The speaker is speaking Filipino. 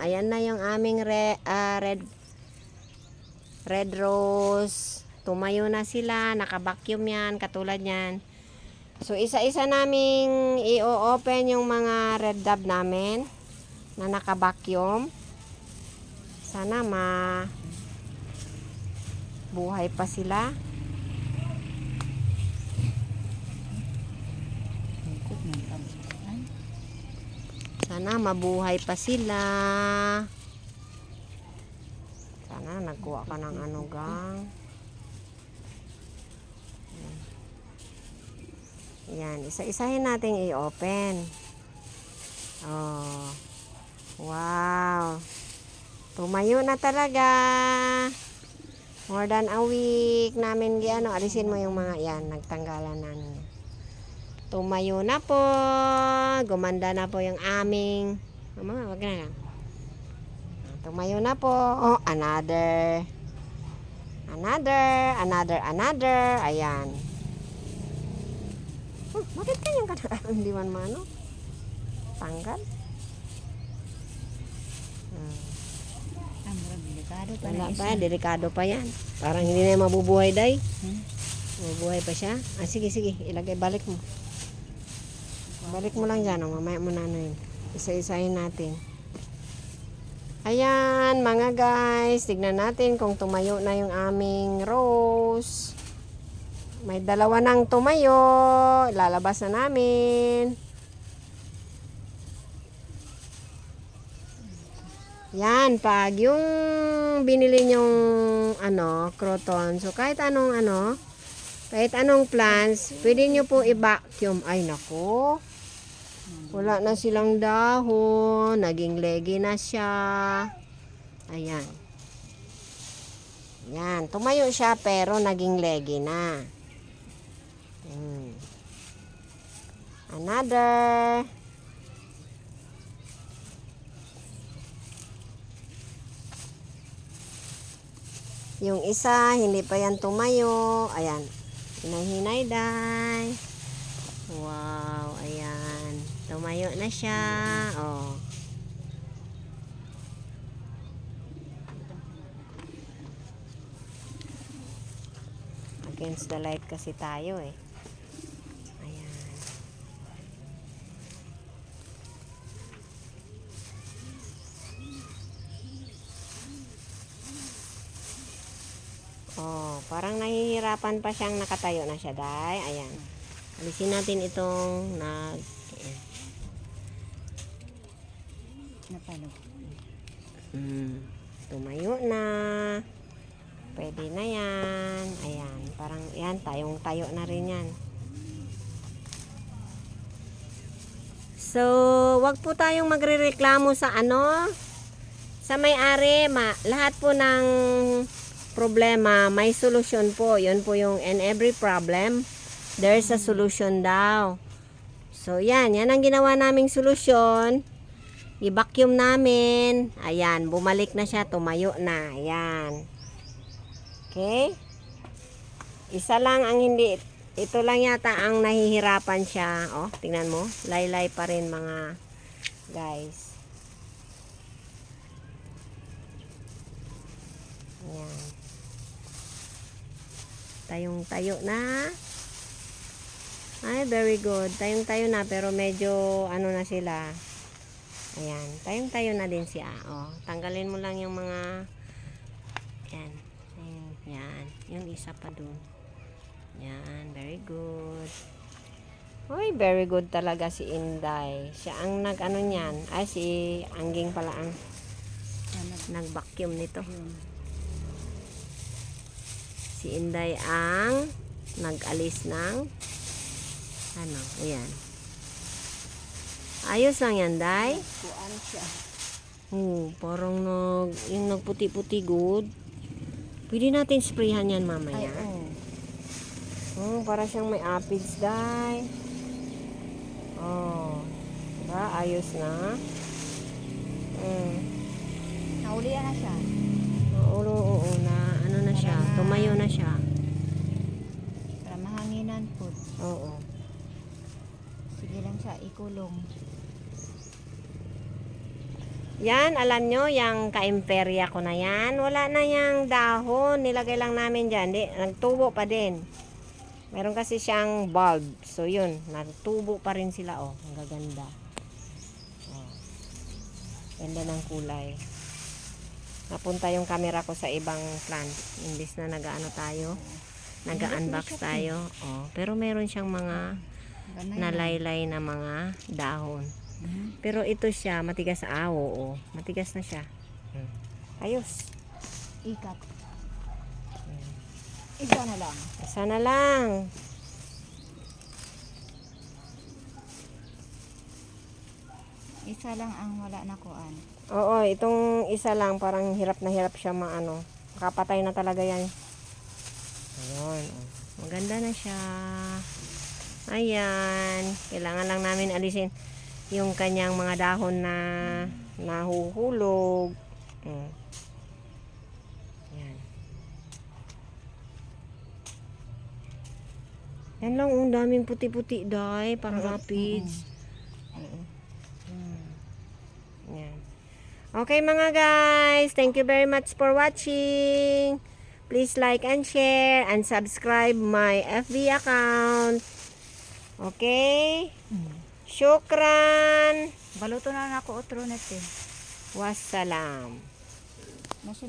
Ayan na yung aming red rose. Tumayo na sila. Naka-vacuum yan. Katulad yan. So, isa-isa naming i-open yung mga red dab namin na naka-vacuum. Sana buhay pa sila. Sana mabuhay pa sila. Sana nagkuha ka ng ano gang. Yan, isa-isahin natin i-open. Oh. Wow. Tumayo na talaga. More than a week namin alisin mo yung mga yan, nagtanggalan na. Tumayo na po. Gumanda na po yung aming. Mama, wag na lang. Tumayo na po. Oh, another. Ayan. Bakit kanyang kadang hindi man mano? Tanggal? Delikado pa Wala na pa, isa. delikado pa yan. Parang hindi na mabubuhay, day. Mabubuhay pa siya. Sige, ilagay, balik mo. Balik mo lang dyan, mamaya mo na yun. Isa-isahin natin. Ayan, mga guys, tignan natin kung tumayo na yung aming rose. May dalawa nang tumayo. Lalabas na namin. Yan, pag yung binili nyong croton, so kahit anong plants, pwede nyo po i-vacuum. Ay, nako. Wala na silang dahon. Naging leggy na siya. Ayan. Yan. Tumayo siya pero naging leggy na. Another. Yung isa, hindi pa yan tumayo. Ayan. Hinay-hinay, day. Wow, ayan. Tumayo na siya. Oh. Against the light kasi tayo eh. Ayan. Oh, parang nahihirapan pa siyang nakatayo na siya, day. Ayan. Alisin natin itong Napalog. Tumayo na. Pwede na yan. Ayan. Parang yan, tayong-tayo na rin yan. So, wag po tayong magrereklamo sa sa may-ari. Lahat po ng problema, may solusyon po. Yun po yung in every problem, there's a solution daw. So, yan ang ginawa naming solusyon. I-vacuum namin. Ayan, bumalik na siya, tumayo na. Ayan. Okay? Isa lang ang hindi, ito lang yata ang nahihirapan siya. Oh, tingnan mo. Laylay pa rin mga guys. Ayan. Tayong-tayo na. Ay, very good. Tayong-tayo na pero medyo na sila. Ayan. Tayong-tayo na din siya. Oh, tanggalin mo lang yung mga yan. Yan. Yung isa pa dun. Yan. Very good. Uy, very good talaga si Inday. Siya ang niyan. Ay, si Angging pala ang nag-vacuum nito. Si Inday ang nag-alis ng ayan. Ayos lang yan, day. Kuan siya. Parang yung nagputi-puti good. Pwede natin sprayhan yan mamaya. Ay, para siyang may aphids, day. Oh. Diba? Ayos na. Naulian na siya. Oo, na siya. Tumayo na siya. Para mahanginan po. Oo. Sige lang siya, ikulong. Yan, alam nyo, yung kaimperya ko na yan, wala na yung dahon. Nilagay lang namin dyan. Di, nagtubo pa din. Meron kasi siyang bulb. So, yun. Nagtubo pa rin sila. Oh, ang gaganda. Oh. Ganda ng kulay. Napunta yung camera ko sa ibang plant. Imbis na nag-ano tayo. Nag-unbox tayo. Oh, pero meron siyang mga Ganay na. nalaylay na mga dahon. Pero ito siya, matigas sa awo. Oh. Matigas na siya. Ayos. Ikat. Isa na lang. Isa na lang. Isa lang ang wala na kuan. Oo, itong isa lang, parang hirap na hirap siya maano. Kapatay na talaga yan. Ayun. Oh. Maganda na siya. Ayan. Kailangan lang namin alisin yung kanyang mga dahon na nahuhulog. Yan. Yan lang, ang daming puti-puti, day. Parang aphids. Yan. Okay mga guys, thank you very much for watching. Please like and share and subscribe my FB account. Okay? Syukran. Baluto na ako otro net eh. Wassalam. Nasi